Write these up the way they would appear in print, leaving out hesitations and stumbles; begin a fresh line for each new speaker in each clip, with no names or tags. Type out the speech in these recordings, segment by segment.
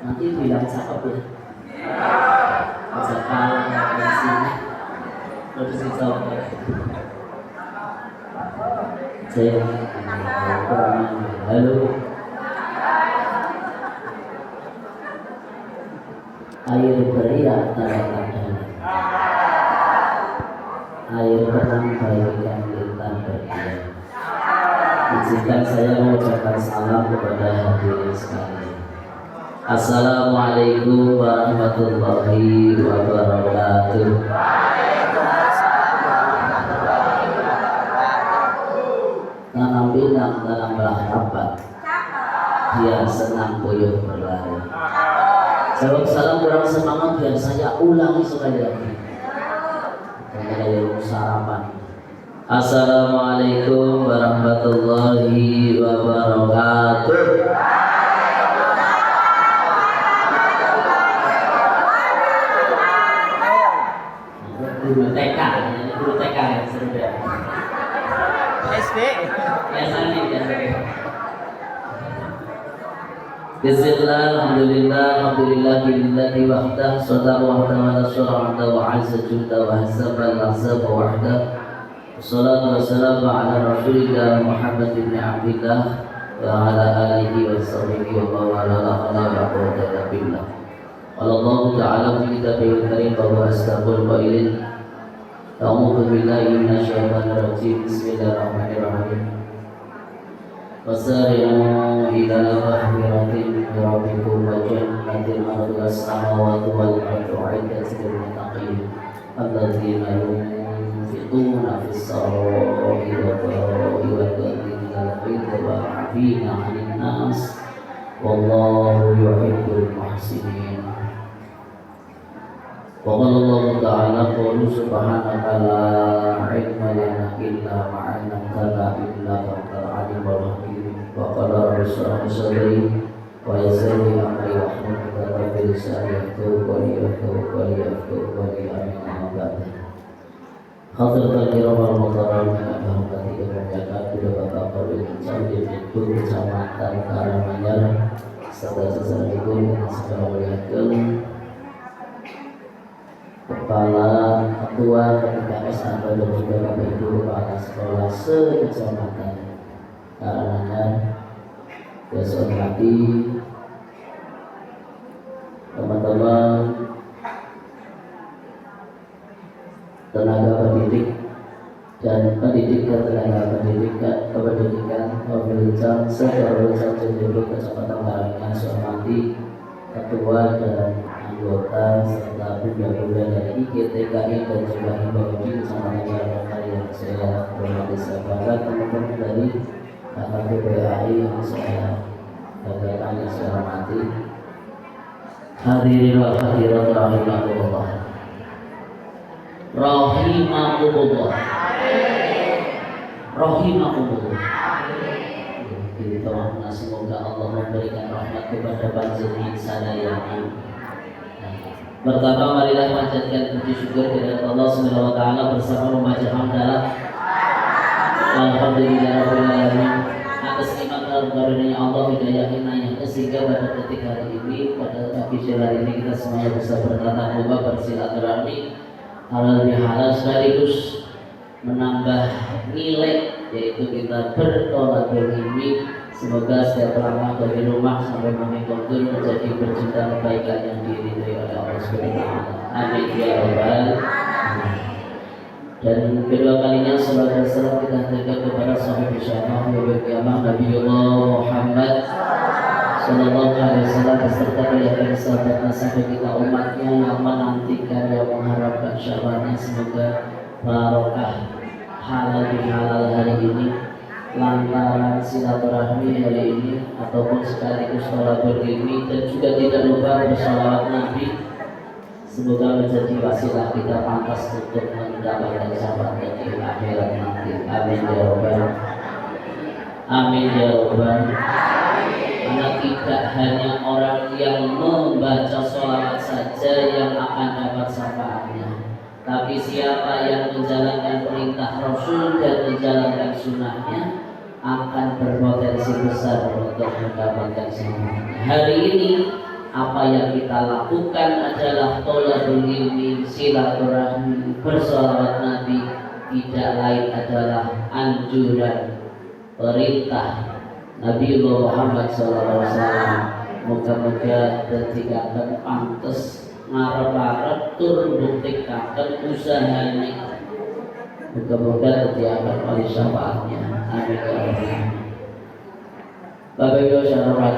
Nanti bilang cakep ya. Sekali di sini. Terus dicoba. Halo. Air beriak tanda-tanda. Air tenang bagaikan bintang berdiam. Izinkan saya mengucapkan salam kepada hadirin sekalian. Assalamualaikum warahmatullahi wabarakatuh. Tanam bintang dalam berharapan, dia senang puyuh berlari. Jawab salam kurang semangat, biar saya ulangi sekali lagi. Mulai sarapan. Assalamualaikum warahmatullahi wabarakatuh. Guru TK, guru TK yang seru ya.
SD.
Bismillah, alhamdulillah, alhamdulillahi wahdah, shada wahdah wa nasra wa azza junda wa hasaba al-ahzab wahdah. Wassalatu wassalamu ala rasulillah Muhammad ibn Abdillah wa ala alihi wa sahbihi wa mawala la hawla wa la quwwata illa billah. Allah Ta'ala fi kitabihil karim wa huwa asdaqul qailin. A'udzu billahi minasyaitonir rajim. Bismillahirrahmanirrahim. Wasari'u ila mahfiratin min rabbikum wa jannatin 'arduha as-samawati wal ardu 'iddatin lil muttaqin alladzina yunfiquna fis sarra'i wad dharra'i wa kadhibina al-ghayza wa 'afina 'anil nas wallahu yuhibbul muhsinin. Wa qala Allah Ta'ala qul subhanaka la 'ilma lana illa ma 'allamtana innaka antal 'alimul hakim. Wa qala rasulullah sallallahu wa yasalli amri wa hukmaka bil sa'iyatu wa yaftu amin abad. Hadratul kiram wal muhtaram bahkan tidak menjaga tidak bakal perlu mencari itu kecamatan Karanganyar serta sesalibun yang segala melihatkan kepala ketua PKS dan juga Bapak Ibu kepala sekolah se-kecamatan Karanganyar. Saya hormati teman-teman tenaga pendidik dan pendidikan tenaga pendidikan kependidikan pemerintah se-Kelurahan Cijedil Kecamatan Karanganyar. Saya hormati ketua dan anggota serta bunda-bunda dari IGTKI dan juga Himbaudi Kecamatan Karanganyar yang saya hormati. Saya bangga teman-teman dari KKPPAI yang saya banggakan, yang saya hormati. Hadirin wal hadirat rahimakumullah. Rahimakumullah. Rahimakumullah. Kita mohon semoga Allah memberikan rahmat kepada panjenengan sadaya. Pertama, marilah panjatkan puji syukur kepada Allah Subhanahu wa taala bersama membaca hamdalah. Alhamdulillahirabbil alamin. Atas nikmat dan karunia Allah hidayah inayah sehingga pada detik hari ini, pada pagi hari ini kita semuanya bisa bertatap muka bersilaturahmi halal bihalal sekaligus menambah nilai, yaitu kita bertolakul ilmi. Semoga setiap langkah dari rumah sampai memikul menjadi berjuta kebaikan yang diridhai oleh Allah Subhanahu wa taala. Amin ya rabbal alamin. Dan kedua kalinya salat dan salam kita haturkan kepada sahib syaraf yaumil qiyamah Nabiullah Muhammad sallallahu alaihi wasallam beserta keluarga sahabat sampai kita umatnya yang menantikan, yang mengharapkan syafaatnya. Semoga barokah halal bihalal hari ini, lantaran silaturahmi hari ini ataupun sekaligus tolakul ilmi, dan juga tidak lupa bersalawat Nabi. Semoga menjadi wasilah kita pantas untuk mendapatkan syafaatnya di akhirat nanti. Amin ya rabbal amin ya rabbal. Karena tidak hanya orang yang membaca sholawat saja yang akan dapat syafaatnya, tapi siapa yang menjalankan perintah Rasul dan menjalankan sunnahnya akan berpotensi besar untuk mendapatkan syafaatnya. Hari ini Apa yang kita lakukan adalah tolabul ilmi, silaturahmi, bersolawat Nabi, tidak lain adalah anjuran perintah Nabiullah Muhammad SAW. Moga-moga dadikan pantes ngarep-arep tur buktikaken usahane. Moga-moga dadikan wali syafaatnya. Amin ya rabbal alamin. Bapak Ibu saudara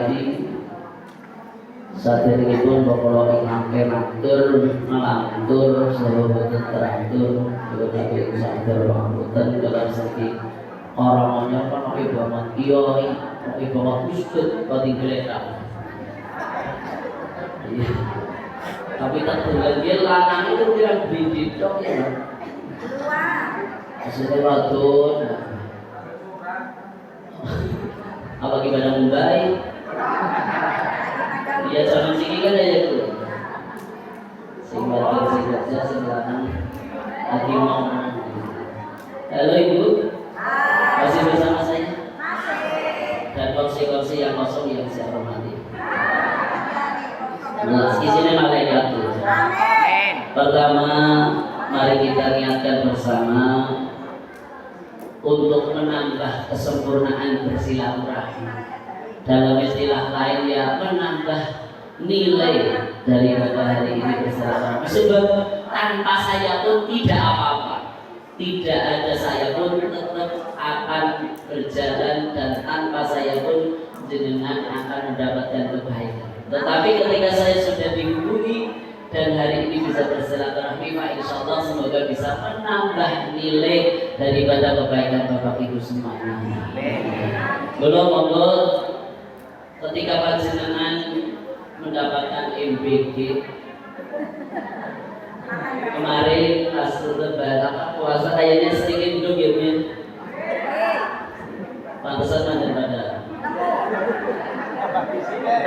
saat ini pun bapak ingkang matur melantur saha boten teratur Bapak sadar pangapunten dalam segi orangnya kan pakai banget kiai, pakai banget ustad, pakai geletak. Tapi tak terlalu lanang itu kira biji dok ya. Maksudnya wadon. Apa gimana Mumbai? Ya zaman sini kan aja tuh. Singkat sing lanang lagi mau. Halo Ibu. Masih bersama saya? Masih. Dan kursi-kursi yang kosong yang saya hormati. Nah, isinya malaikat itu. Amin. Pertama, mari kita niatkan bersama untuk menambah kesempurnaan bersilaturahmi. Dalam istilah lain ya menambah nilai dari hari ini bersilaturahmi. Sebab tanpa saya pun tidak apa-apa. Tidak ada saya pun tetap akan berjalan dan tanpa saya pun jenengan akan mendapatkan kebaikan. Tetapi ketika saya sudah dihubungi dan hari ini bisa bersilaturahmi, Pak, insya Allah semoga bisa menambah nilai daripada kebaikan Bapak Ibu semuanya. Belum monggo ketika panjenengan mendapatkan MBG kemarin pas lebaran puasa kayaknya sedikit dong ya Min. Pantesan mandan pada.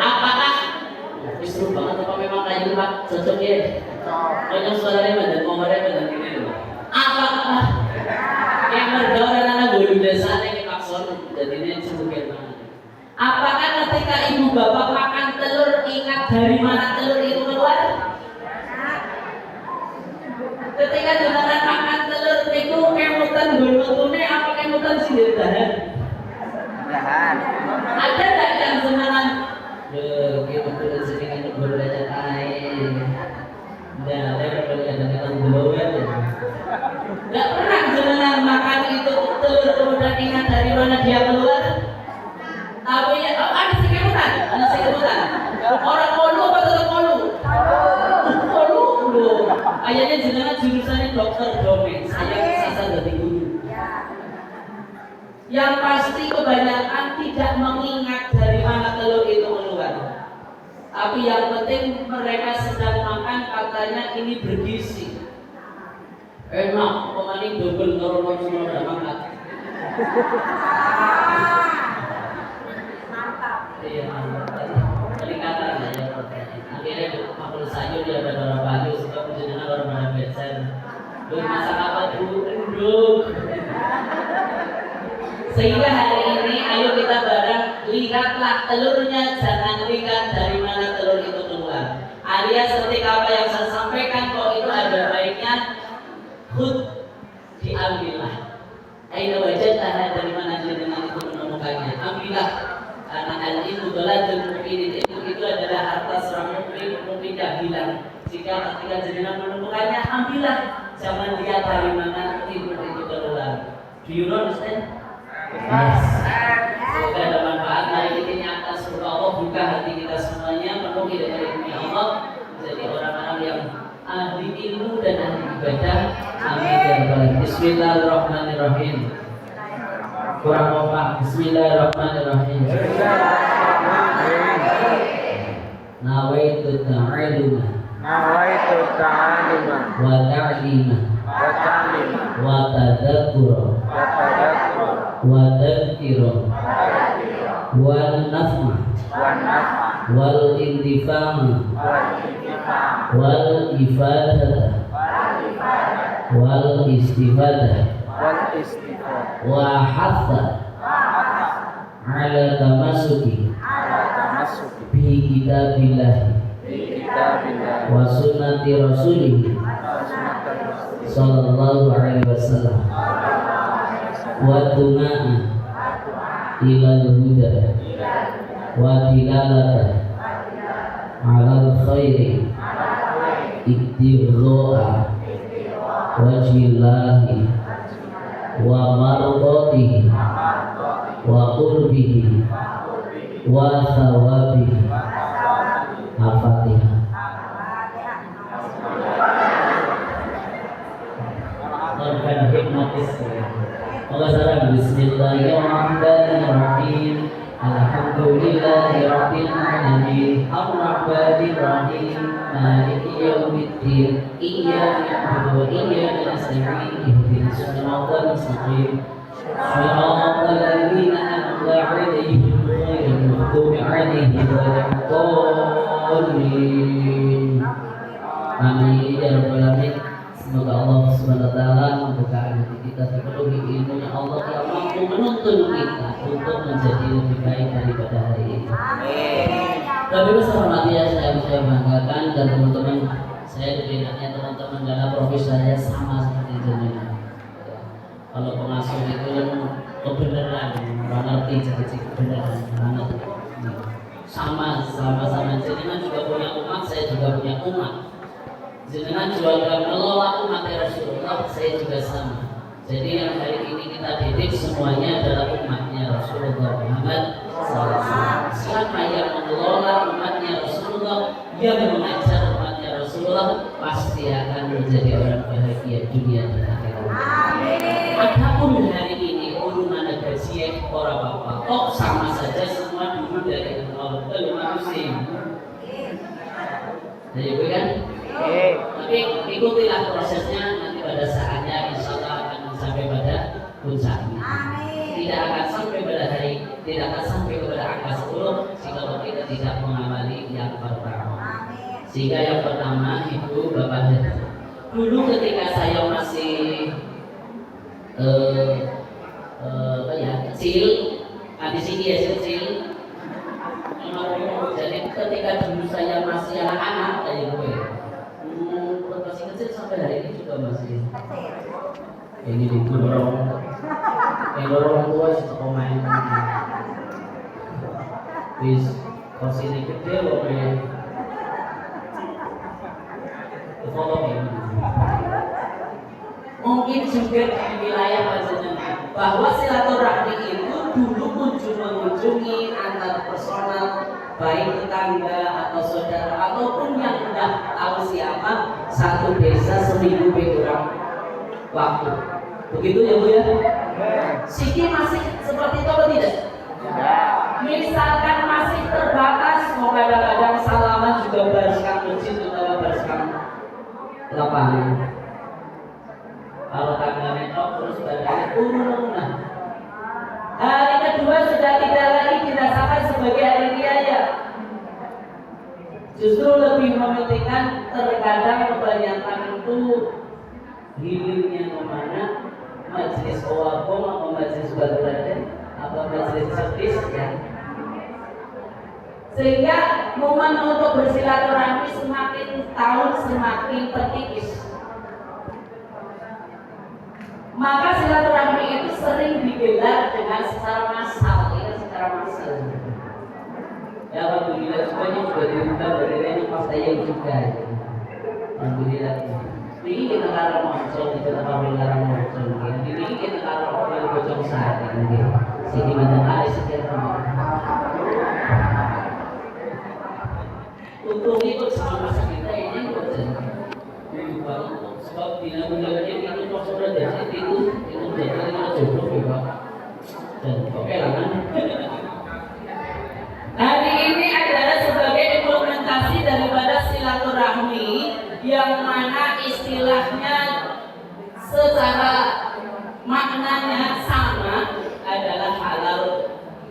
Apakah seru banget apa memang kayu Pak cocok ya? Kayaknya suaranya mandan komornya mandan gini loh. Apakah yang berdoa anak guru desa yang pakson jadi ini sebagian banget. Apakah ketika ibu bapak makan telur ingat dari mana telur itu keluar? Ketika jenengan makan telur itu kemutan golotune apa kemutan sindir dahan? Dahan. Ada tak yang jenengan? Kemutan sedikit berbeda air. Dan ada yang belum. Gak pernah jenengan makan itu telur kemudian ingat dari mana dia keluar? Tapi ya, ada si kemutan, ada si kemutan. Orang kolu apa telur kolu? Ayahnya jenengan jurusannya dokter domen, saya kesasar dari guru. Yang pasti kebanyakan tidak mengingat dari mana telur itu keluar. Tapi yang penting mereka sedang makan katanya ini bergizi. Enak, pemaning double kalau semua udah makan. Mantap. Iya mantap. Peningkatan ya pertanyaan. Akhirnya makan sayur dia ada darah pagi sebab jenengan orang mana becer. Lu masak apa dulu? Enduk. Sehingga hari ini ayo kita bareng lihatlah telurnya, jangan lihat dari mana telur itu keluar. Alias ketika apa yang saya sampaikan kok itu ada baiknya khud diambillah. Aina wajadtaha, dari mana jenengan itu menemukannya? Ambillah. Karena hal itu beladul mukminin itu adalah harta seorang mukmin dah bilang. Jika ketika jenengan menemukannya, ambillah. Jangan lihat dari mana ilmu itu keluar. Do you understand? Yes. Semoga ada manfaat. Mari kita nyata surga Allah, buka hati kita semuanya penuhi dengan ilmu Allah, menjadi orang-orang yang ahli ilmu dan ahli ibadah. Amin ya rabbal. Bismillahirrahmanirrahim. Kurang kompak. Bismillahirrahmanirrahim. Nawaitu ta'aluma.
Nawaitu ta'aluma
Wa ta'lima.
wa ta'lima
Wa tadzakkura.
wa tadhakkura
Wa tadhkira. Wa nafma.
wa naf'a
Wal intifama.
wal intifa'
Wal ifadata. Wal istifadah.
wal istighfar
Wa hatha ala tamasuki
ala tamassuki
bi kitabillah
kitabillah
wa sunnati rasulih sallallahu alaihi wasallam wa duna'a ilal huda wa dilalata alal khairi ibtigha'a wajillahi wa mardatihi wa qurbihi wa thawabihi. Al-Fatihah. Bismillahirrahmanirrahim. Alhamdulillahi rabbil alamin. Ar-Rahmanir Rahim. Maliki yaumiddin. Iyyaka na'budu wa iyyaka nasta'in. Ihdinas siratal mustaqim. Shiratal ladzina an'amta 'alaihim ghairil maghdubi 'alaihim waladdallin. Amin ya rabbal alamin. Semoga Allah Subhanahu wa taala membukakan hati kita dipenuhi ilmunya Allah yang mampu menuntun kita untuk menjadi lebih baik daripada hari ini. Tapi bersama ya saya banggakan dan teman-teman saya dibinanya teman-teman dalam profesi saya sama seperti jenengan. Kalau pengasuh itu yang kebenaran, orang ngerti jadi kebenaran banget. Sama jenengan juga punya umat, saya juga punya umat. Jenengan juga mengelola umat Rasulullah, saya juga sama. Jadi yang hari ini kita didik semuanya adalah umatnya Rasulullah Muhammad SAW. Siapa yang mengelola umatnya Rasulullah, yang mengajar umatnya Rasulullah, pasti akan menjadi orang bahagia dunia dan akhirat. Adapun hari ini urunan gaji orang bapak, kok sama saja semua dulu dari Allah manusia. Jadi kan? Tapi ikutilah prosesnya, nanti pada saatnya insya Allah akan sampai pada puncaknya. Tidak akan sampai pada hari, tidak akan sampai kepada angka 10 jika kita tidak mengamali yang pertama. Sehingga yang pertama ibu bapak dulu ketika saya masih kecil, di sini ya kecil. Jadi ketika dulu saya masih anak-anak kayak gue, masih kecil sampai hari ini juga masih. Ini didorong, orang tua suka pemain. Bis kursi ini gede loh ya. Mungkin juga di wilayah Panjenengan bahwa silaturahmi itu dulu mengunjungi antar personal, baik tetangga atau saudara ataupun yang tidak tahu siapa, satu desa seminggu kurang waktu. Begitu ya Bu ya? Siki masih seperti itu atau tidak? Misalkan masih terbatas, mau kadang-kadang salaman juga bariskan masjid atau bariskan lapangan. Kalau tangga netok terus badannya turun. Nah, hari kedua sudah tidak lagi dirasakan sebagai hari raya. Justru lebih mementingkan terkadang kebanyakan itu hilirnya kemana, majelis owakom atau majelis baduladen atau majelis sedis ya. Sehingga momen untuk bersilaturahmi semakin tahun semakin terkikis. Maka silaturahmi itu sering digelar dengan secara massal, Ya alhamdulillah semuanya juga diundang dari lain pasti yang juga. Alhamdulillah. Ini kita kalau muncul, kita kalau larang muncul. Ini kita kalau yang bocor saat ini. Sini mendengar sekian untuk itu sama masa kita ini bocor. Sebab bila-bilanya itu maksudnya dari itu jadi jodoh juga. Dan oke lah kan. Hari ini adalah sebagai implementasi daripada silaturahmi yang mana istilahnya secara maknanya sama adalah halal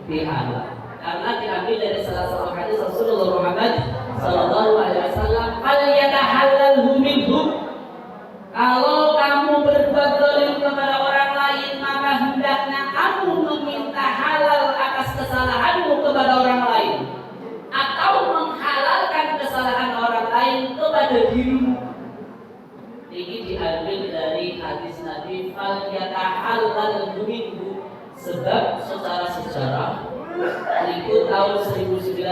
bihalal. Karena diambil dari salah satu hadis Rasulullah Muhammad Sallallahu Alaihi Wasallam, "Al yatahallalhu minhum." Kalau kamu berbuat zalim kepada orang lain, maka hendaknya kamu meminta halal atas kesalahanmu kepada orang lain, atau menghalalkan kesalahan orang lain tahun 1949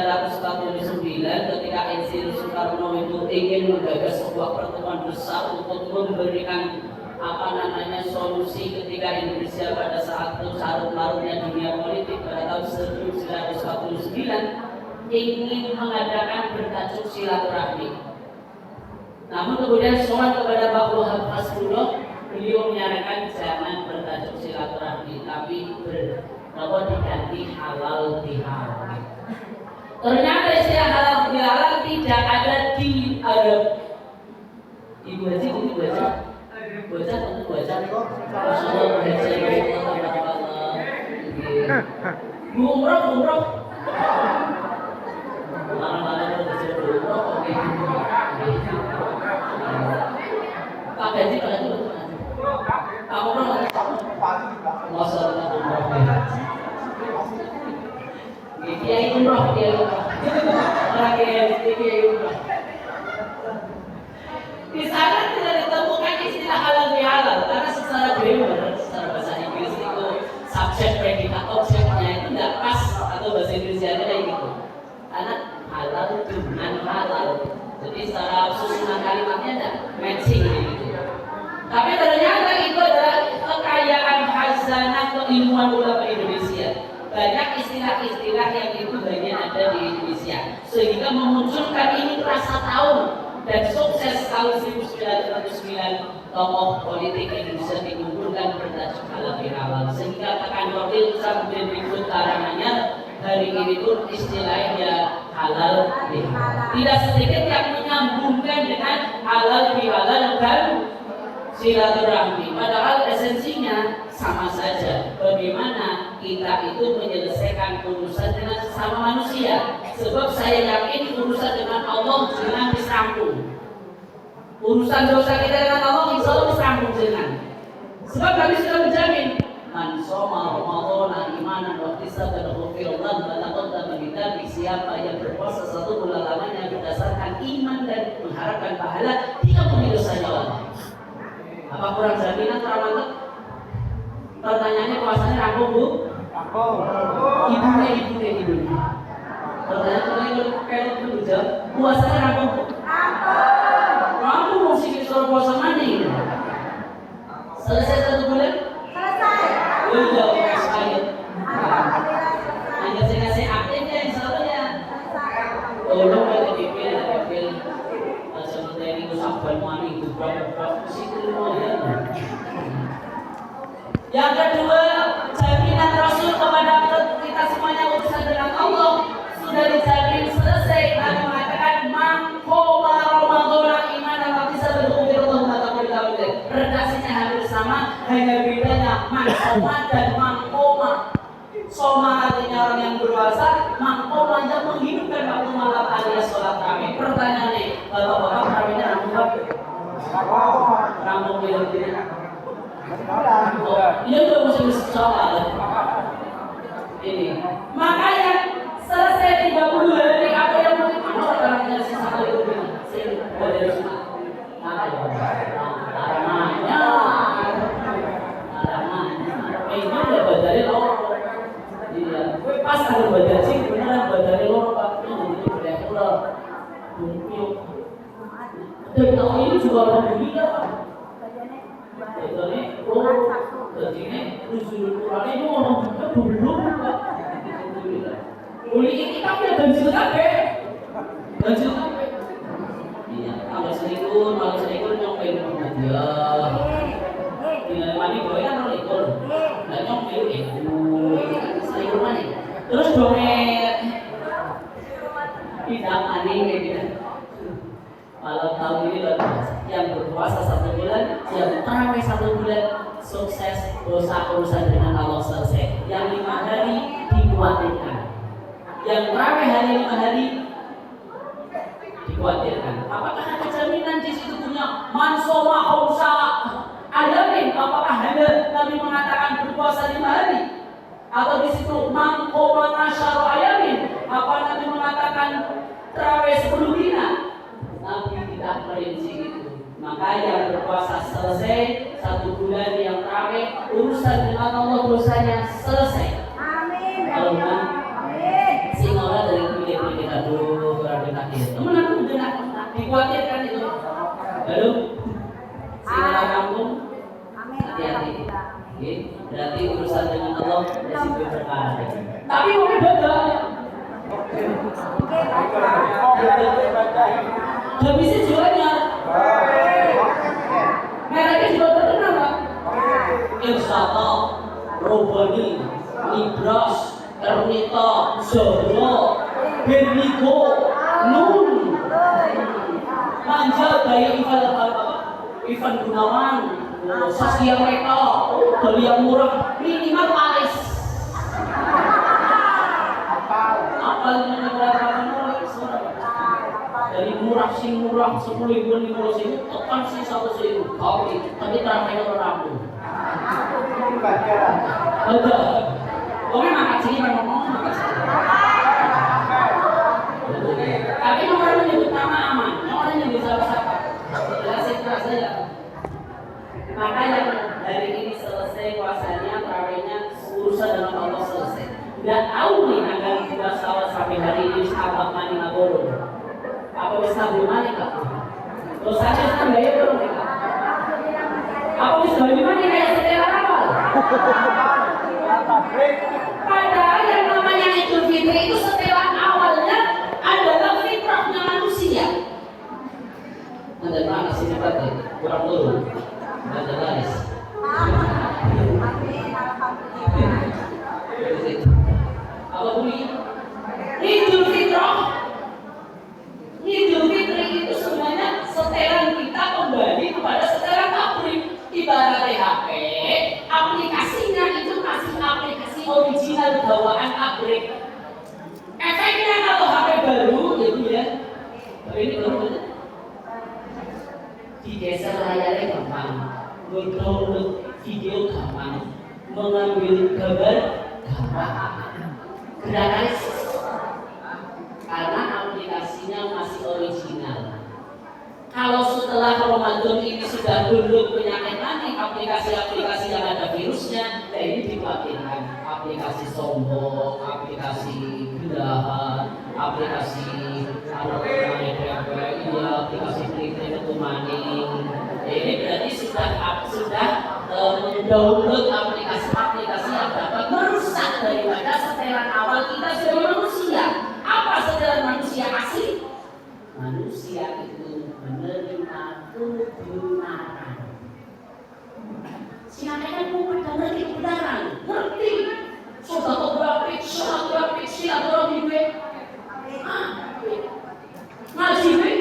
ketika Insinyur Soekarno itu ingin menggagas sebuah pertemuan besar untuk memberikan solusi ketika Indonesia pada saat itu carut-marutnya dunia politik pada tahun 1949 ingin mengadakan bertajuk silaturahmi. Namun kemudian soal kepada Pak Wahab Hasbullah, beliau menyarankan jangan bertajuk silaturahmi, tapi diganti halal bihalal. Ternyata istilah halal bihalal tidak ada di Arab. Ibu Haji, baca tentu baca. Umroh. Mana-mana umroh. Pak Haji. Kamu umroh. Masalah umroh. Kiai umroh. Orang kiai umroh. Di sana tidak ditemukan istilah halal bihalal karena secara grammar, secara bahasa Inggris itu subjek predikat objeknya itu tidak pas, atau bahasa Indonesia kayak gitu. Karena halal dengan halal, jadi secara susunan kalimatnya tidak matching gitu. Tapi ternyata itu adalah kekayaan khazanah keilmuan ulama Indonesia. Banyak istilah-istilah yang itu bagian ada di Indonesia, sehingga memunculkan ini rasa tahu. Dan sukses tahun 1909 tokoh politik Indonesia dikumpulkan bertajuk halal bihalal, sehingga tekan wakil kemudian berikut karangannya hari ini pun istilahnya halal bihalal. Tidak sedikit yang menyambungkan dengan halal bihalal dan silaturahmi, padahal esensinya sama saja. Bagaimana kita itu menyelesaikan urusan dengan sesama manusia? Sebab saya yakin urusan dengan Allah jangan disambung. Urusan dosa kita dengan Allah insya Allah disambung jangan. Sebab kami sudah menjamin man shoma Ramadan imanan wa ihtisaban ghufirallahu lahu ma taqaddama. Siapa yang berpuasa satu bulan lamanya berdasarkan iman dan mengharapkan pahala, dia punya dosanya Allah. Apa kurang jaminan Ramadan? Pertanyaannya puasanya rampung Bu? Rampung. Ibunya. Pertanyaan kalau belum jawab, puasanya rampung Bu? Rampung mesti disuruh puasa mandi. Selesai satu bulan? Selesai. Udah expired. Anda saya aktifnya insya Allah ya. Tolong ada dipil. Macam tadi itu sampai mani itu berapa situ ya. Yang kedua, jaminan Rasul kepada kita semuanya urusan dengan Allah sudah dijamin selesai. Nabi mengatakan mangkoma Ramadan imanan wa ihtisaban ghufirallahu ma taqaddama. Redaksinya hampir sama, hanya bedanya mangkoma dan mangkoma. Soma artinya orang yang berpuasa, mangkoma yang menghidupkan waktu malam alias sholat tarawih. Pertanyaannya, bapak-bapak tarawihnya rampung apa? Rampung bila-bila. Iya udah mesti soal ini. Makanya selesai 30 hari apa yang mungkin orangnya sisa itu sih boleh ini udah badalin orang. Iya, pas kalau badal sih beneran badalin orang Pak. Ini boleh pulang. Dan tahun ini juga alhamdulillah Pak. Ini jadi usul Quran itu orang juga belum Pak. Uli kita punya ganjil kabeh. Iya, kalau selingkuh nyongkel dia. Dengan mani boy kan orang ikut. Nah nyongkel itu selingkuh mani. Terus domet bidang mani kayak gitu. Malam tahun ini yang berpuasa 1 bulan, yang tarawih 1 bulan, sukses dosa urusan dengan Allah selesai. Yang 5 hari dikhawatirkan, yang tarawih hari 5 hari dikhawatirkan. Apakah ada jaminan di situ punya mansoma khomsa ayamin? Apakah ada Nabi mengatakan berpuasa 5 hari? Atau di situ mangkoma nasyaro ayamin? Apa Nabi mengatakan tarawih 10 dina? Nabi tidak merinci itu. Maka yang berpuasa selesai 1 bulan, yang tarawih urusan dengan Allah dosanya selesai. Amin. Kalau sing Tapi mau beda. Gak bisa jualnya. Mereknya juga terkenal Pak. Irsata, Robani, Libras, Ernita, Zoro, Bernigo, Nun, Manja, Gaya Ivan Gunawan, Saskia Meta, dari yang murah, minimal Paris. Apalnya berapa dari murah 10.000 tekan sih 100.000 kau itu tapi terakhir orang tuh ada orang makan sini ngomong makan sini tapi orang menyebut nama aman orang yang bisa siapa jelasin keras saja makanya dari ini selesai puasanya tarawihnya urusan dengan Allah selesai nggak tahu nih tanggal 13 awal sampai hari ini sahabat mani ngaboro apa bisa bagaimana kak? Terus saja kan gaya belum kak? Apa bisa bagaimana kayak setelah awal? Padahal yang namanya Idul Fitri itu setelah awalnya adalah fitrahnya manusia. Ada mana sih cepatnya? Kurang turun. Ada garis. Apa bunyi? Idul Fitrah. Idul Fitri itu sebenarnya setelan kita kembali kepada setelan pabrik. Ibarat HP, aplikasinya itu masih aplikasi original bawaan pabrik. Efeknya kalau HP baru, gitu ya. Ini baru digeser layarnya gampang, mendownload video gampang, mengambil gambar gampang. Gerakannya karena aplikasinya masih original. Kalau setelah Ramadan ini sudah dulu penyakit nanti aplikasi-aplikasi yang ada virusnya, ya ini dipakai aplikasi sombong, aplikasi belahan, aplikasi aplikasi berita itu maning. Ini berarti sudah mendownload aplikasi-aplikasi yang dapat merusak daripada setelan awal kita sebagai manusia. Apa setelan manusia asli? Manusia itu menerima kebenaran. Siapa yang mau mengerti kebenaran? Ngerti? Saudara grafik, sholat grafik, silaturahmi gue. Ngaji gue.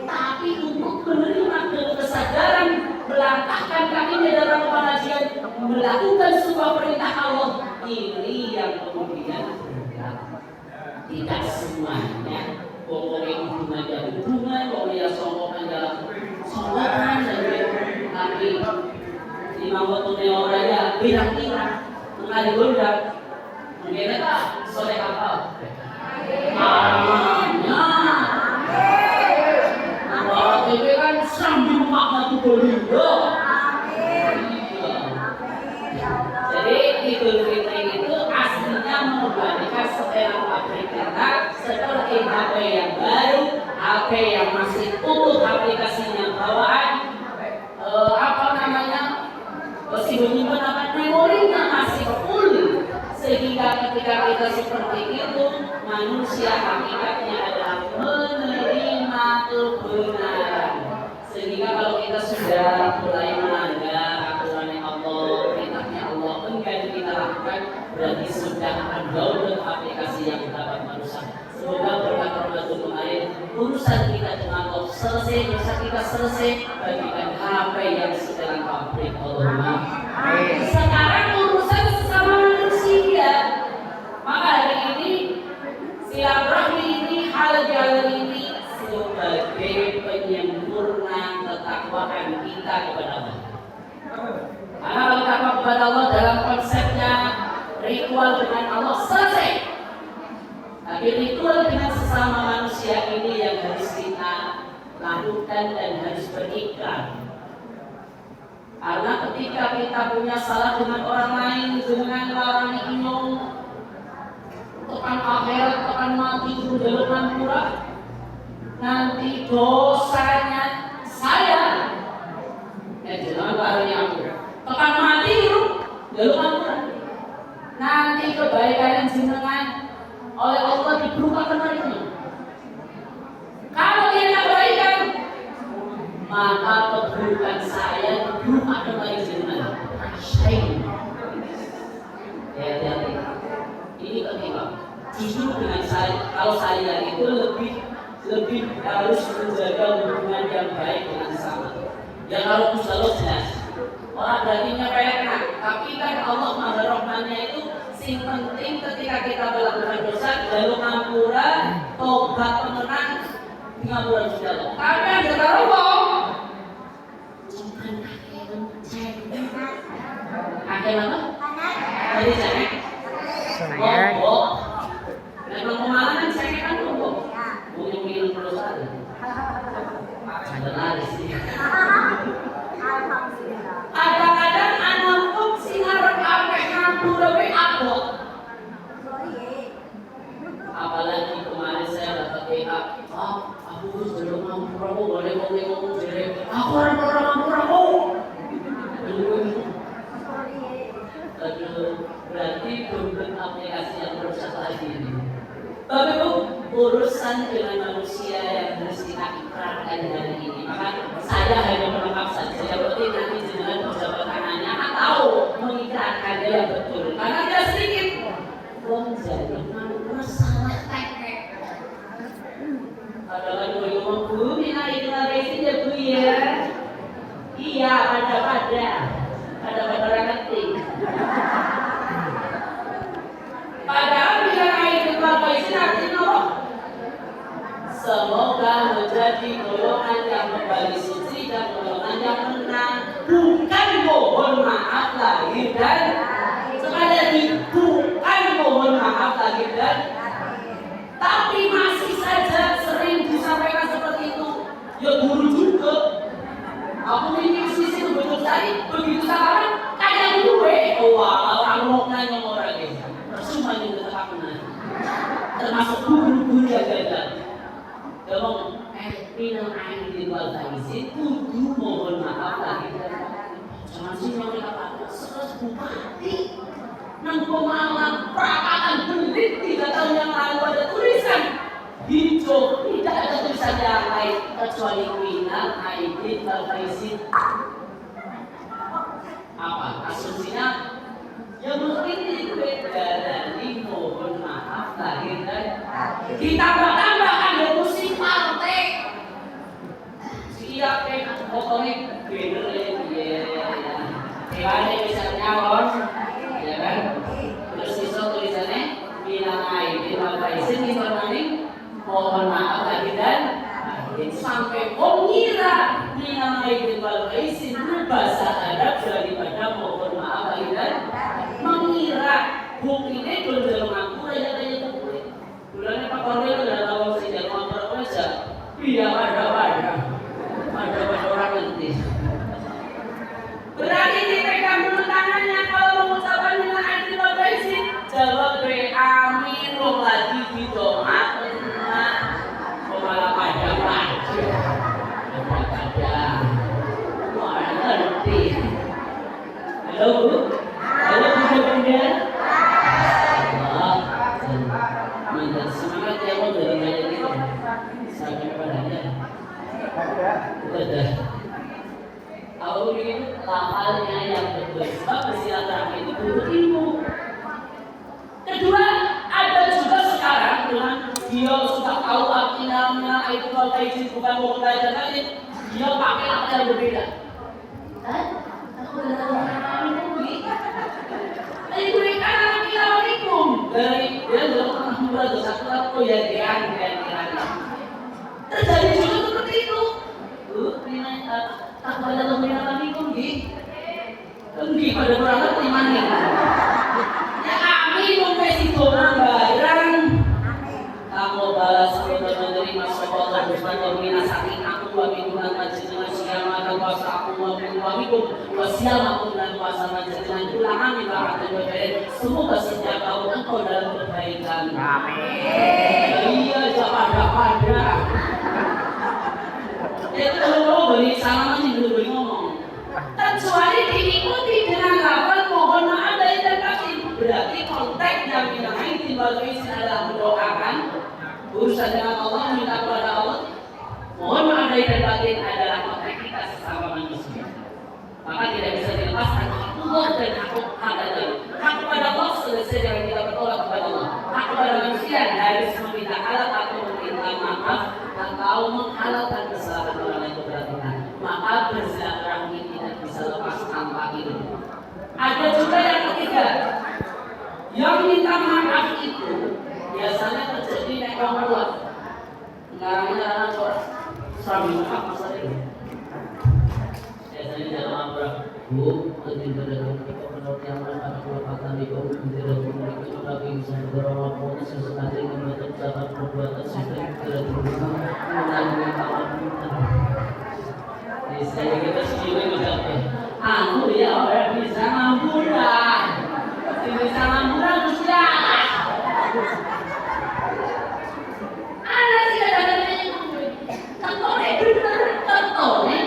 Tapi untuk menerima kesadaran, melangkahkan kakinya dalam pengajian, melakukan sebuah perintah Allah, ini yang kemudian tidak semuanya. Pokoknya hubungan ya hubungan, pokoknya sombongan ya sombongan, tapi lima waktu orangnya bilang-bilang mengali gondang, mungkin tak sore apa? Amannya, waktu itu kan sambil makna tuh beliau. Jadi Idul Fitri itu aslinya mengembalikan setelan pabrik kita seperti HP yang baru, HP yang masih utuh aplikasinya bawaan, masih menyimpan memorinya masih full, sehingga ketika kita seperti itu manusia hakikatnya adalah menerima kebenaran. Sehingga kalau kita sudah mulai melanggar aturan Allah, perintahnya Allah enggan kita lakukan, berarti sudah mendownload aplikasi yang dapat merusak. Semoga berkat Ramadan kemarin urusan kita dengan Allah selesai, dosa kita selesai, bagikan HP yang setelah pabrik Allahumma. Sekarang urusan sesama manusia. Maka hari ini silaturahmi ini, hal-hal ini sebagai penyempurna ketakwaan kita kepada Allah. Karena kalau takwa kepada Allah dalam konsepnya ritual dengan Allah selesai. Tapi ritual dengan sesama manusia ini yang harus kita lakukan dan harus berikrar. Karena ketika kita punya salah dengan orang lain, dengan orang ingin tekan akhirat, tekan mati, jalan murah, nanti dosanya saya, jangan barangnya aku, tekan mati itu jalan murah. nanti kebaikan jenengan oleh Allah diberkakan harinya. Kalau tidak kebaikan, maka keburukan saya diberkakan oleh jenengan. Hati-hati. Ini ketimbang. Justru dengan saya, kalau saya itu lebih harus menjaga hubungan yang baik dengan sesama. Ya kalau Gusti jelas, orang dagingnya pengen, tapi kan Allah Maha Rahmannya itu sing penting ketika kita melakukan dosa, lalu ngampura, tobat mengenang, ngampura juga. Tapi ada kalau akhirnya apa? Jadi cengek. Oh, memang kemarin kan cengek kan lombok. Mungkin perusahaan. Benar sih. Kadang-kadang anak pun sinarep ampe ngampura we abot. Apalagi kemarin saya dapat WA, aku belum ngampura kok, boleh ngomong jere. Aku orang ngampura kok. Aduh, berarti belum aplikasi yang merusak lagi ini. Bapak Ibu, urusan dengan manusia yang harus kita ikrarkan hari ini. Maka saya hanya melengkap saja. Yang penting nanti jenengan berjabat tangannya atau mengikrarkannya yang betul. Karena tidak sedikit. Wong jadi masalah teknik. Kadang-kadang gue ngomong, Bu, minta ikrarkan ya Bu ya. Iya, pada ngerti. Padahal bila itu Bapak isi artinya apa? Semoga menjadi golongan yang kembali suci dan golongan yang menang. Bukan mohon maaf lahir dan sekali lagi bukan mohon maaf lahir dan tapi masih saja sering disampaikan seperti itu. Ya guru juga. Aku ini sisi betul tadi begitu salah kayak gue. Oh wah, orang mau nanya orang ini. Semua juga tetap benar. Termasuk guru-guru yang gagal. Ngomong, minal aidin wal faizin, kudu mohon maaf lagi. Jangan sih yang kita pakai sekelas bupati. Nang Pemalang perapatan belit 3 tahun yang lalu ada tulisan hijau, tidak ada tulisan yang lain kecuali minal aidin wal faizin. Apa asumsinya? Ya mungkin itu dari mohon maaf lahir dan ditambah-tambah ada musik partai. Siap pokoknya bener ya. Dewane misalnya on, ya kan? Terus iso tulisannya minal aidin wal faizin iso nang mohon maaf lahir dan sampai mengira minal aidin wal faizin bahasa Arab daripada mohon maaf lahir dan mengira buktinya belum dalam aku aja kayak itu. Bulannya Pak Kornel udah tahu sih dalam apa aja. Iya ada orang nanti. Berarti dipegang dulu tangannya kalau mengucapkan minal aidin wal faizin. Jawab amin lo lagi di doa. Oh malah pada. Wah ngerti. Halo Bu. Halo bunda. Mantap semangat ya mau dari banyak itu. Sampai padanya. Udah. Aku ingin lafalnya yang betul. Sebab bersilaturahmi itu butuh ilmu. Kedua, ada juga sekarang dengan dia sudah tahu artinya itu kalau izin bukan mau belajar lagi, dia pakai apa yang berbeda. Aku Assalamualaikum dari dia dalam Alhamdulillah satu aku ya kian. Terjadi juga seperti itu. Assalamualaikum di pada berangkat mana? Ya kami mengkasi orang barang. Kamu balas kita menerima sokongan bersama saking aku wabiduhan majelis siapa dan kuasa aku wabiduhamikum wasiamakum dan kuasa majelis ulangan ibarat dan semoga setiap tahun engkau dalam kebaikan. Amin. Iya pada. Itu kalau beri salam sih dulu beri ngomong. Kecuali diikuti dengan lafal mohon maaf dari dan kasih. Berarti kalau konteks yang kita main adalah mendoakan urusan dengan Allah, minta kepada Allah. Mohon maaf dari batin adalah konteks kita sesama manusia. Maka tidak bisa dilepaskan hak Allah dan hak Allah. Hak kepada Allah selesai dengan kita bertolak kepada Allah. Hak kepada manusia harus meminta halal atau meminta maaf atau menghalalkan kesalahan orang lain keberatan. Maka bersilaturahmi tidak bisa lepas tanpa itu. Ada juga yang ketiga, yang minta maaf itu biasanya terjadi nek wong tua. Ngarang-ngarang orang suami maaf masalah itu. Biasanya dalam amrah Bu, lebih dari kita menurut yang ada kelapatan di bawah tidak memiliki lagi segera maupun sesekali membentuk dapat perbuatan sistem tidak berguna menanggung kawan-kawan. Saya kita sendiri mendapat. Aku ya orang bisa ngamburan, bisa ngamburan bisa. Anak sih kadang-kadang tentu deh, benar tentu deh.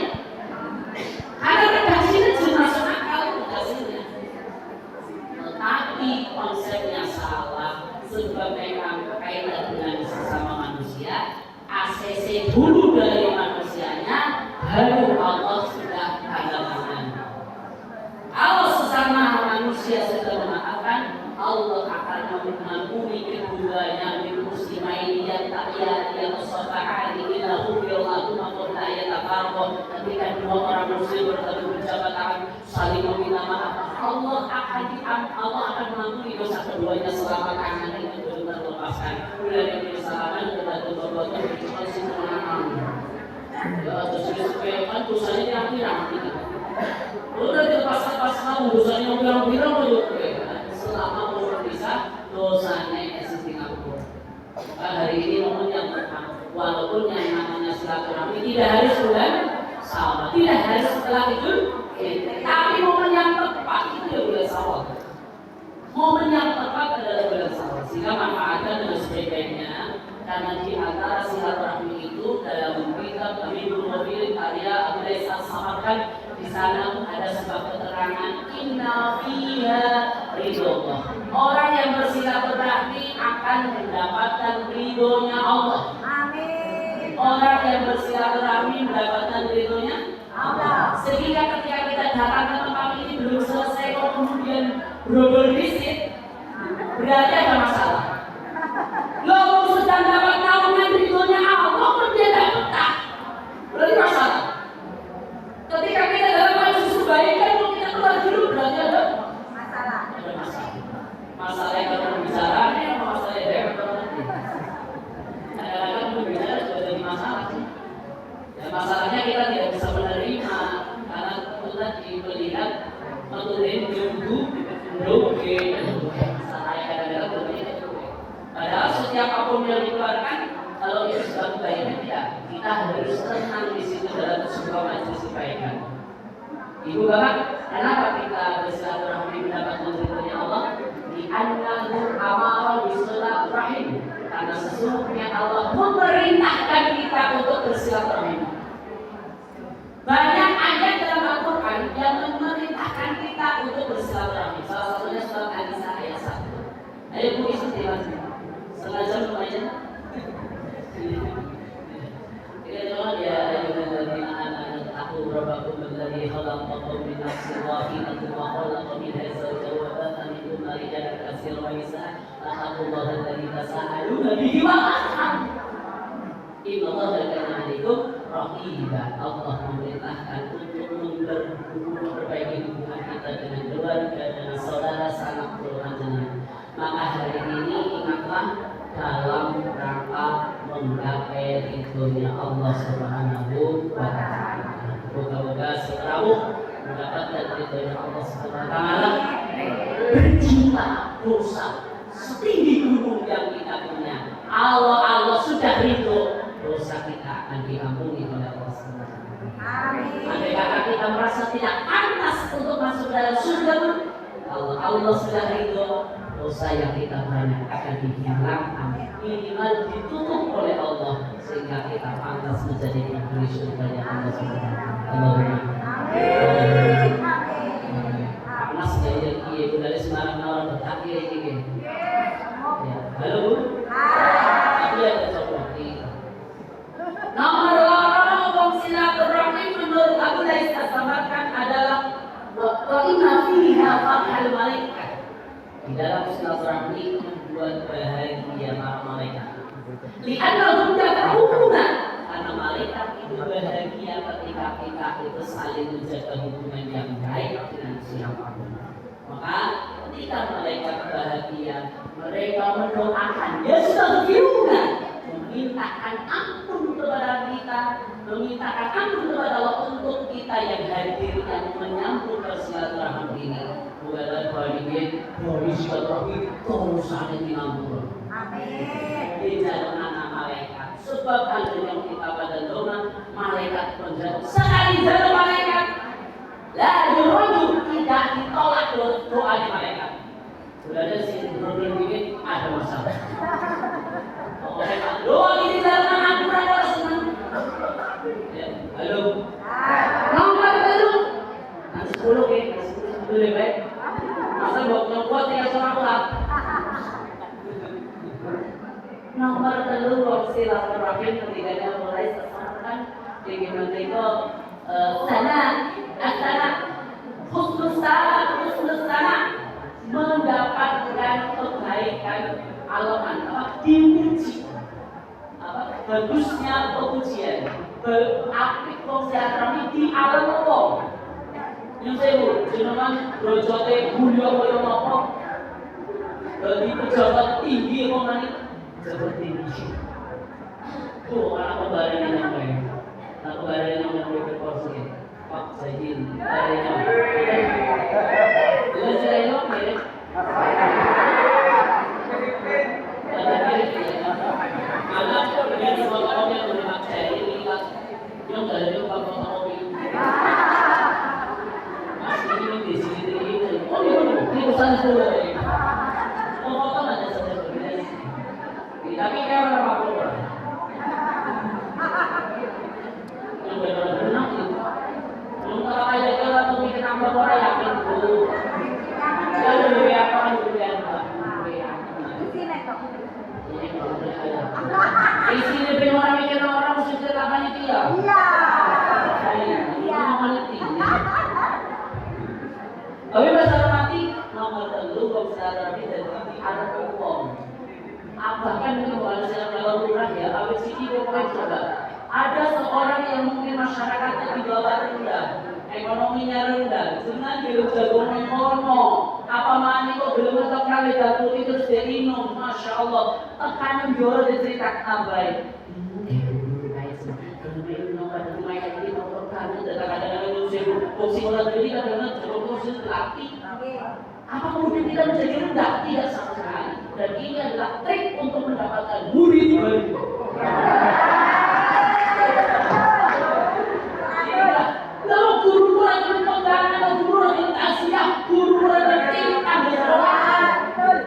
Ada redaksinya jelas akal redaksinya, tetapi konsepnya salah. Sebagaimana kaitan dengan sesama manusia, ACC dulu dari manusianya, baru Allah sudah ada tangan. Kalau sesama manusia sudah memaafkan, Allah akan mengampuni keduanya di muslimain yang takyat yang sofahan ini lahu billahu maupun takyat takarbo. Ketika dua orang muslim bertemu berjabat tangan saling meminta maaf, Allah akan mengampuni dosa keduanya selama tangan itu benar-benar lepaskan. Kemudian yang bersalaman kepada perbuatan bercuma simpanan. Ya, terus kan dosanya diampuni. Udah dilepas-lepas dosanya bilang-bilang juga. Selama umur bisa dosanya existing aku. Hari ini momen yang pertama, walaupun yang namanya silaturahmi tidak harus bulan sama, tidak harus setelah itu, tapi momen yang tepat itu ya bulan Syawal. Momen yang tepat adalah bulan Syawal, sehingga manfaatkan dengan sebaik-baiknya. Karena di antara silaturahmi itu dalam kitab Tabibul Mobil karya Abu Daisan Samarkan, di sana ada sebuah keterangan inna fiha ridho. Orang yang bersilaturahmi akan mendapatkan ridhonya Allah. Amin. Orang yang bersilaturahmi mendapatkan ridhonya Allah. Sehingga ketika kita datang ke tempat ini belum selesai kok kemudian berobol visit, berarti ada masalah. Lo sedang dapat naungan ridhonya Allah pun dia tidak betah, berarti masalah. Ketika kita dalam proses kebaikan, kalau kita keluar dulu berarti ada masalah. Ada masalah. Masalah yang kita bicara ini apa masalah yang ada nanti? Kadang-kadang berbicara sudah jadi masalah. Dan masalahnya kita tidak bisa menerima karena kita melihat menurut jumbu, doge, masalah yang kadang-kadang berbeda. Padahal setiap apapun yang dikeluarkan, kalau itu sudah kebaikan kita harus tenang di situ dalam sebuah majelis kebaikan. Ibu bapak, kenapa kita bersilaturahmi mendapatkan ridhonya Allah? Di annahu amara bisilaturahim. Karena sesungguhnya Allah memerintahkan kita untuk bersilaturahmi. Banyak ayat dalam Al-Quran yang memerintahkan kita untuk bersilaturahmi. Salah satunya surat An-Nisa ayat 1. Ayo Bu ikuti Mas. Setengah jam lumayan. Kita doa ya ayyuhalladzina amanu taqullaha alladzi khalaqakum min nafsin wahidatin wa khalaqa minha zawjaha wa batha minhuma rijalan katsiran wa nisaa taqullaha alladzi tasaaluna bihi wal arham. Innallaha kana 'alaikum raqiba. Allah memerintahkan untuk memperbaiki hubungan kita dengan keluarga dan saudara sanak keluarga. Maka hari ini ingatlah dalam rangka menggapai ridhonya Allah Subhanahu wa Ta'ala. Moga-moga segera mendapatkan ridhonya Allah Subhanahu wa Ta'ala. Bercinta dosa setinggi gunung yang kita punya. Allah sudah ridho, dosa kita akan diampuni oleh Allah Subhanahu wa Ta'ala. Andai kata kita merasa tidak pantas untuk masuk dalam surga, Allah sudah ridho, dosa yang kita banyak akan dihilangkan, minimal ditutup oleh Allah sehingga kita pantas menjadi penghuni surga yang Allah Subhanahu wa Ta'ala. Amin. Panas ya iki, budal Semarang orang bertakbir iki. Di dalam silaturahmi membuat bahagia para malaikat. Lihatlah hubungan karena malaikat itu bahagia ketika kita itu saling menjaga hubungan yang baik dengan siapapun. Maka ketika malaikat bahagia, mereka mendoakan ya sudah hubungan, memintakan ampun kepada kita, memintakan ampun kepada Allah untuk kita yang hadir yang menyambut silaturahmi ini. Wala balikin, dari silaturahmi terus saling diampun. Amin. Di dalam anak malaikat. Sebab kalau yang kita pada doa malaikat menjawab sekali dalam malaikat. La yuradu tidak ditolak doa di malaikat. Sudah ada sih problem ini ada masalah. Doa ini dalam Al-Quran kalau senang. Halo. Nomor dulu. Nanti 10 ke, 10 lebih baik. Masa buat yang sama pula. Nomor telur silaturahim ketiganya mulai sesakan dengan itu sana khusus sana mendapatkan kebaikan alaman dipuji bagusnya pujian berapik silaturahmi di alam Allah. Yang saya jenengan rojote mulia kaya napa bagi pejabat tinggi ngomongane seperti ini. Tuh anak pembayaran yang baik. Anak pembayaran yang baik berporsi. Pak Zaidin, pembayaran. Itu saya yang mirip. Anak dengan semua orang yang menerima saya ini kan yang dari bapak mobil. Di sini ini urusan dulu. Oh, kan ada saja berbeda. Tapi kan orang apa? Yang benar-benar itu. Yang tak ada kalau tuh bikin apa orang yakin dulu. Lalu lebih apa kan dulu yang di sini pengen orang mikir orang mesti cerita panitia. Iya. Iya. Panitia. Tapi masalah mati, nomor tentu silaturahmi dan ada uang. Bahkan kalau silaturahmi murah ya, habis ini pokoknya coba. Ada seorang yang mungkin masyarakatnya di bawah rendah, ekonominya rendah, dengan dia jagung ngono. Apa mani kok belum tetap kali dapur itu sudah minum, masya Allah. Tekanan jual diceritakan abai. Apa kemudian kita menjadi rendah? Tidak sama sekali. Dan ini adalah trik untuk mendapatkan murid baru. Lalu guru lagi pegangan atau guru lagi tasya, guru lagi tingkat di sekolah.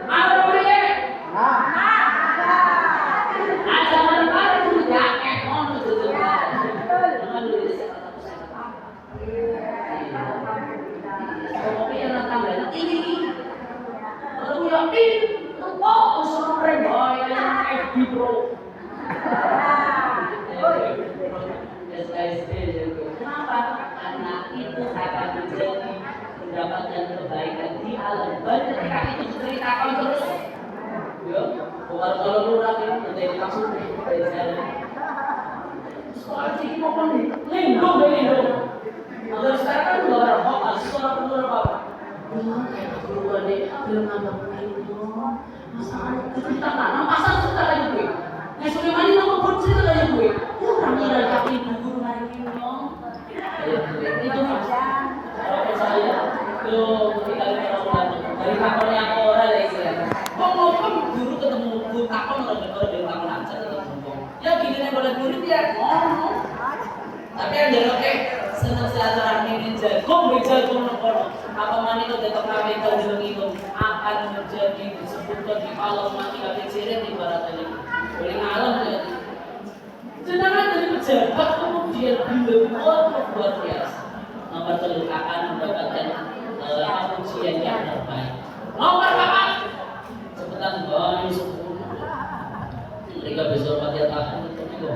Ada mereka. Ada mana itu ya ekonomi itu. Jangan dulu saya kata. Kopi yang tambahnya ini. Kalau yakin, kok usaha mereka yang FB Pro. Kenapa? Karena itu akan menjadi mendapatkan kebaikan di alam. Dan ketika itu diceritakan terus, ya, bukan kalau lurah ini menjadi langsung dari jalan. Sekolah sini mau nih, lindung. Agar sekarang kan udah ada apa? Sekolah perlu apa? Belum ada, belum nambah lindung. Masalah cerita tanam pasar cerita lagi gue. Nah Sulaiman ini mau buat cerita lagi gue. Kurang ada yakin guru hari ini dong. Itu aja. Kalau saya tuh kita dari kantornya orang lagi sih. Ngomong guru ketemu guru takon orang dari takon aja ketemu. Ya gini nih boleh murid ya ngomong. Tapi yang jadi senang silaturahmi jagung apa mana itu tetap kami tahu itu akan menjadi disebutkan di alam mati kami cirit ibaratnya boleh alam ya. Sedangkan dari pejabat kemudian luar biasa. Nomor telur akan mendapatkan pujian yang terbaik. Nomor berapa? Cepetan guys. Mereka besok mati akan itu.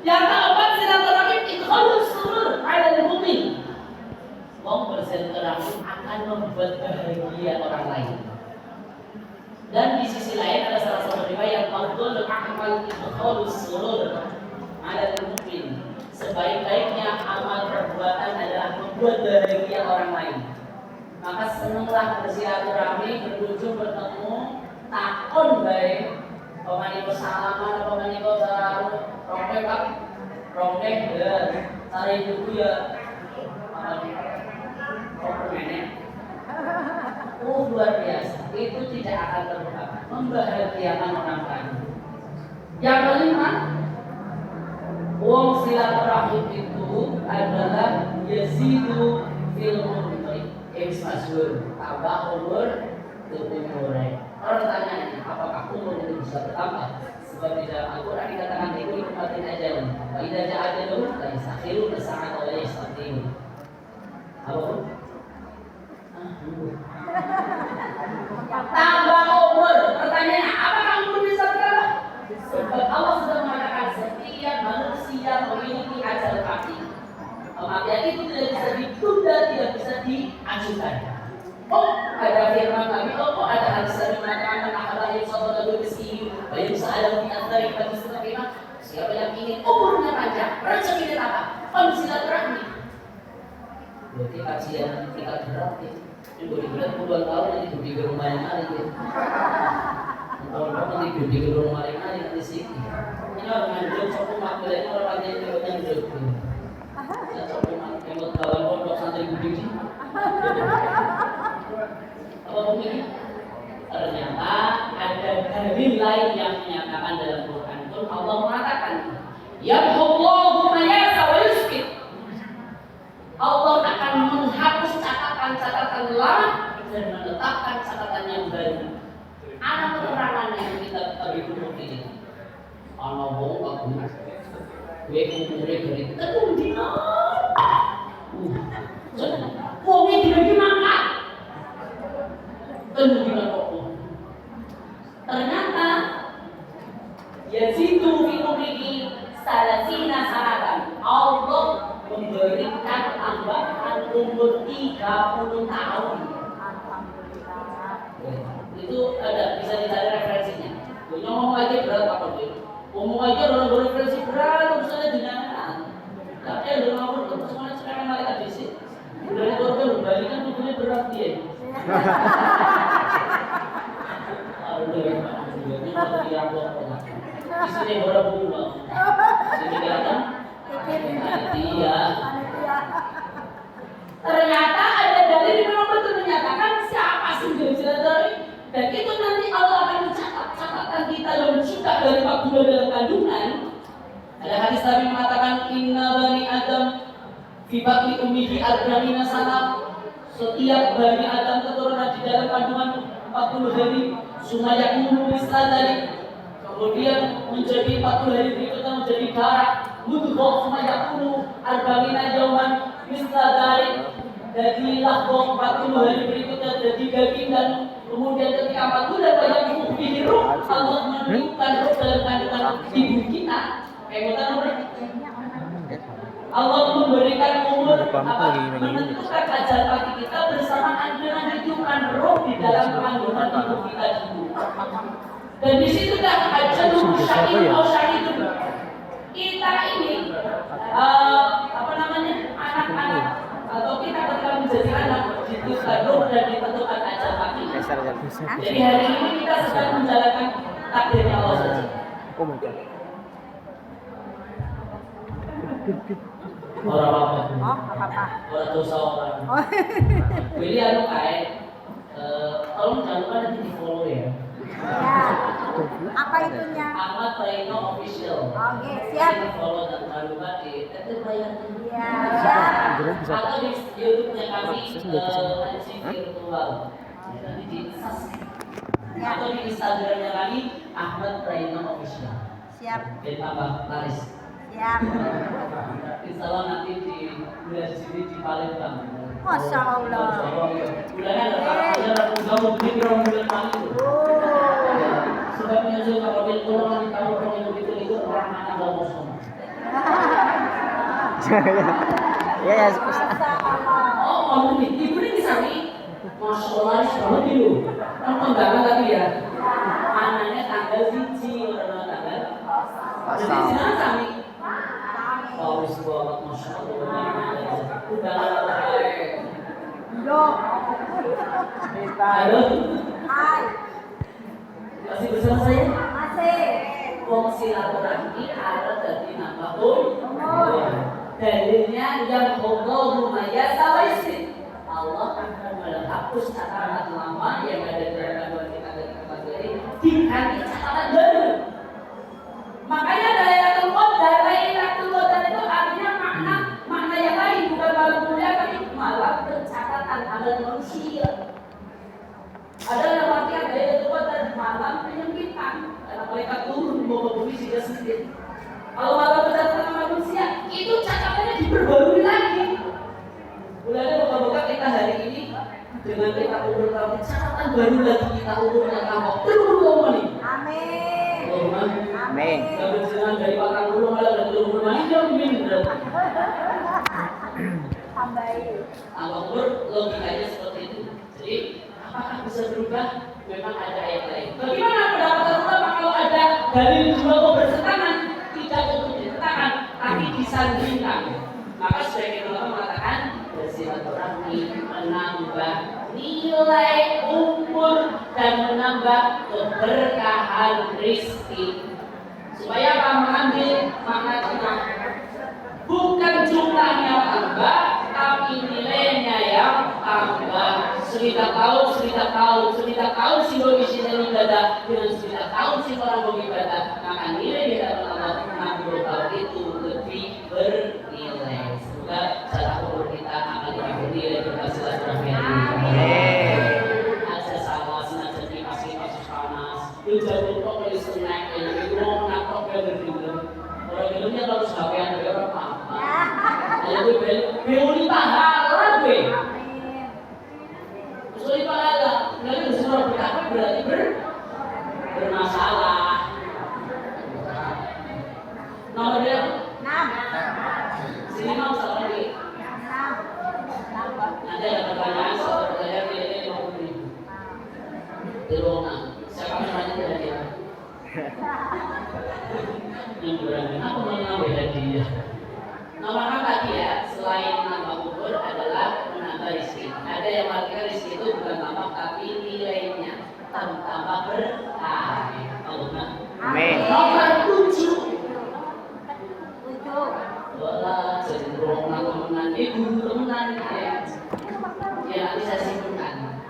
Yang keempat silaturahim idkhalus surur ala al-mu'min. Wong bersilaturahmi akan membuat bahagia orang lain. Dan di sisi lain ada salah satu riwayat Abdul Akmal Ibnul Surur ada mungkin sebaik-baiknya amal perbuatan adalah membuat bahagia orang lain. Maka senanglah bersilaturahmi, berkunjung, bertemu, takon baik, pemaniko salaman, pemaniko cara rongkek pak, rongkek cara ibu ya, luar biasa. Itu tidak akan terlupakan, membahagiakan orang lain. Yang kelima, wong silaturahim itu adalah yazidu fil umri. Masyhur, tambah umur umurnya. Orang tanya, apakah umur itu bisa bertambah? Sebab di dalam Al-Quran dikatakan itu nikmatin ajal. Wa idza ja'a ajaluhum la yastakhiru sa'atan wa la yastaqdimu. Apa? Tambah umur. Pertanyaannya, apakah umur bisa bertambah? Sebab Allah sudah mengatakan setiap manusia memiliki ajal pasti. Kematian itu tidak bisa ditunda, tidak bisa diajukan. Oh, ada firman kami, oh ada hadis dari mengatakan ahla yang sabar dan bersih, baik sahaja di antara kita berserah. Siapa yang ingin umurnya panjang, rezekinya tambah, silaturahmi. Berarti kajian tingkat berat ya. Ini berat puluhan tahun nanti duduk di rumah yang ada ya. Orang nanti duduk di rumah yang ada nanti sih. Ini orang yang duduk satu makhluk ini orang yang duduk. Saya coba membuat kawan pondok santri budi sih. Apa mungkin? Ternyata ada dalil lain yang menyatakan dalam Quran pun Allah mengatakan, Yamhullahu ma yasha wa yuthbit. Allah akan menghapus catatan-catatan lama dan menetapkan catatan yang baru. Ada keterangan yang kita beri ini. Ana wong bagus. Gue umure dari telung dina. Wonge dibagi makan. Telung dina kok. Ternyata yazidu fi umrihi salasina sanatan. Allah memberikan tambahan umur 30 tahun. Itu ada bisa dicari referensinya. Ngomong aja berat apa tuh? Ngomong aja orang bereferensi berat misalnya dinamakan. Tapi ada ngomong itu semuanya sekarang malaikat di sini. Dari keluarga berbalik kan tubuhnya berat dia. Aduh, ini lagi apa? Di sini berapa bulan? Sini kelihatan? Iya. Ternyata ada dalil di mana betul menyatakan siapa sih yang silaturahmi dan itu nanti Allah akan mencatat catatan kita yang suka dari 4 bulan dalam kandungan. Ada hadis Nabi mengatakan inna bani Adam fi batni ummihi arba'ina sanah. Setiap bani Adam keturunan di dalam kandungan 40 hari sumayakunu misladari. Kemudian menjadi 40 hari berikutnya menjadi darah mudghah sumayakunu arba'ina yauman misladari. Jadi lahbong 40 hari berikutnya jadi daging dan kemudian ketika 4 bulan banyak ibu ruh Allah meniupkan ruh dalam kandungan ibu kita. Allah memberikan umur menentukan ajal pagi kita bersamaan dengan hidupkan roh di dalam kandungan ibu kita dulu. Dan di situ dah ajal syahid atau syahid kita ini anak-anak atau kita ketika menjadi anak ditentukan roh dan ditentukan ajal pagi. Jadi hari ini kita sedang menjalankan takdirnya Allah saja. Orang apa? Orang dosa orang. Jadi anu kayak, tolong jangan lupa nanti di follow ya.
Ya. Apa itunya?
Ahmad Praino Official.
Oke, siap.
Di follow dan jangan lupa di bayar.
Iya, siap.
Atau di YouTube-nya kami Haji Virtual. Nanti di atau di Instagram-nya kami Ahmad Praino Official.
Siap.
Dan tambah laris.
Siap.
Insya Allah nanti di bulan sini di Palembang.
Masya Allah.
Bulannya ada kamu bikin orang bulan malu. Sebabnya juga kalau dia turun di tahu orang yang begitu orang anak gak mau sama.
Ya,
Masya Allah.
Oh, ono nih, ibu ini bisa nih. Masya Allah, banget dulu. Kan tanggal tadi ya. Anaknya tanggal siji, orang tanggal. Jadi sini kami. Bagus banget, Masya Allah. Udah
Yo.
halo,
Hai.
masih bersama saya?
Masih.
Wong silaturahmi ada dari nama dalilnya yang hukum mayasa waisin. Allah akan menghapus catatan lama yang ada di dalam kita dari materi diganti catatan baru. Makanya Lailatul Qadar itu artinya makna yang lain, bukan malam mulia tapi malam pencatatan amal manusia. Ada yang artinya Lailatul Qadar malam penyempitan karena mereka turun membawa bumi sendiri. Kalau malam pencatatan amal manusia itu catatannya diperbarui lagi. Mulai moga-moga kita hari ini dengan kita umur kami catatan baru lagi kita umurnya tambah terus nih.
Amin.
Amin.
Kalau jangan dari patang puluh malah dari 20 malah jauh minder.
Tambahin.
Umur logikanya seperti itu. Jadi apakah bisa berubah? Memang ada ayat lain. Bagaimana pendapat ulama kalau ada dalil dua kok bertentangan? Tidak untuk bertentangan, tapi disandingkan. Maka sebagian ulama mengatakan bersilaturahmi menambah nilai umur dan menambah keberkahan rezeki. Supaya kamu mengambil makna tengah, bukan jumlahnya tambah, tapi nilainya yang tambah. Cerita tahun simbol isinya ibadah dengan cerita tahun simbol orang ibadah, maka nilai di hadapan Allah 60 tahun itu lebih bernilai. Semoga cara umur kita akan lebih bernilai dengan silaturahmi. Aja salah senajan di masih panas. Jauh kok dari snack ini mau nakok ya berfilm. Orang filmnya kalau sampean ada orang apa? Ayo beli pahala gue. Beli pahala. Lalu disuruh berapa berarti bermasalah. Nomor berapa? 6. Sini mau salah lagi. 6. Nanti ada pertanyaan soal pertanyaan ini mau beli. Terona. Siapa namanya tadi? Yang berani aku mengambil hadiah. Nomor tadi ya, selain nambah umur adalah menambah rezeki. Ada yang artikan rezeki itu bukan tambah tapi nilainya tambah berkah. Allahumma
Amin.
nomor 7.
7.
Wala cenderung temenan ibu temenan ya. Ya nanti saya simpulkan.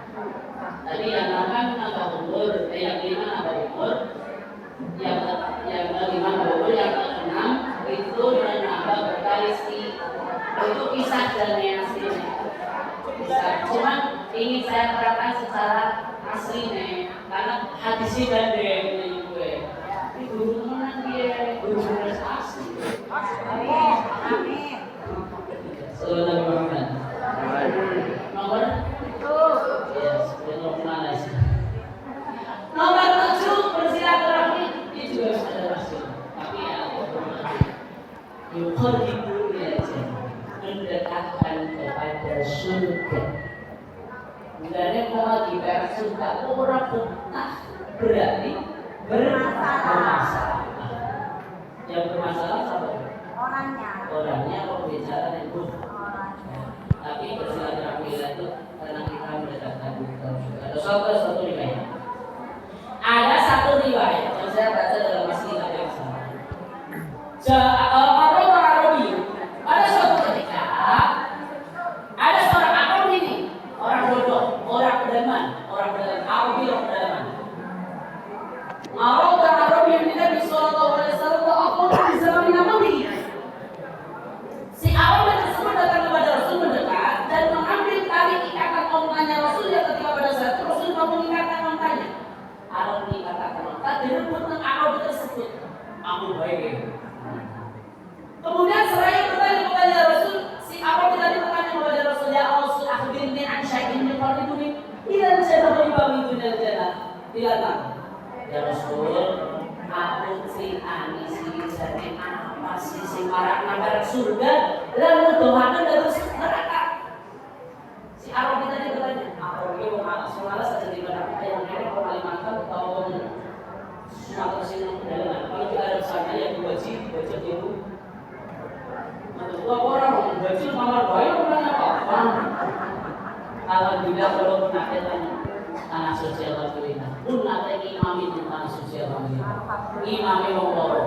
Tadi yang 6 nambah umur, yang 5 nambah umur, yang 5 nambah umur, yang 6 itu menambah berkah rezeki. Itu kisah dan yang aslinya. Kisah. Cuman ingin saya terangkan secara aslinya, karena hadisnya gandeng ini gue. Ini guru temenan dia, guru asli.
Amin.
Selalu Nabi Muhammad. Nomor yes, nomor 7 bersilaturahmi ini juga ada rasul. Tapi ya yuqarribu ila mendekatkan kepada surga. Mulanya mau ibarat surga orang betah berarti bermasalah. Yang bermasalah siapa? Orangnya pembicaraan itu. Tapi bersilaturahmi itu karena kita mendekatkan ada satu riwayat. Ada satu riwayat yang saya baca dalam masalah yang sama. Orang Arabi pada suatu ketika ada seorang Arab ini, orang bodoh, orang pedalaman, Arabi orang pedalaman. Orang Arabi yang Nabi Sallallahu Alaihi Wasallam aku di zaman Nabi. Si Arab tersebut datang kepada Rasul mendekat dan mengambil tali ikatan ongkanya Rasul yang ketika pada saat itu Rasul mau mengikatkan ongkanya. Arab mengikatkan ongkanya direbut dengan Arab tersebut. Aku baik. Kemudian seraya bertanya kepada Rasul, si Arab tadi bertanya kepada Rasul, ya Rasul, akhbirni an syai'in min qalbi ila jannah wa min dunyal jannah. Dilatang. Ya Rasul, aku si anisi jane apa sih sing marak surga lalu doakan terus neraka. Imame wong loro.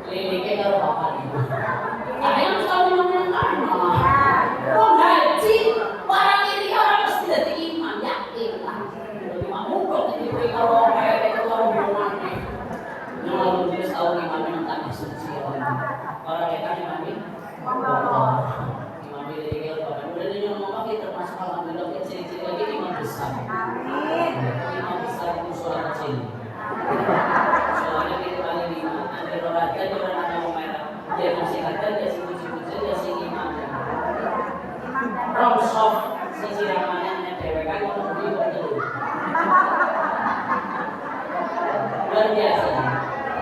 Lilike karo bapakne. Ayo selalu ngomong wong haji barang ini orang mesti dadi imam yakin lah. Imam kok dadi karo karo hubungane. Nang wis tau imam nang tanah suci orang kita imam imam ini karo bapak. Udah dia ngomong kita termasuk alhamdulillah kecil-kecil lagi imam besar.
Amin.
Imam besar itu sholat kecil. Soalnya kita kali lima nanti rolat kan orang ada mau merah. Dia masih kata dia sibuk-sibuk saja si imam. Romsof sisi ramannya dewek kan ngomong di betul. Luar biasa.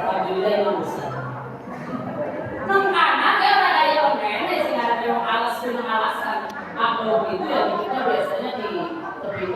Alhamdulillah imam besar. Nang kanan ya orang kaya nenek sing ada yang alas dengan alasan. Aku itu ya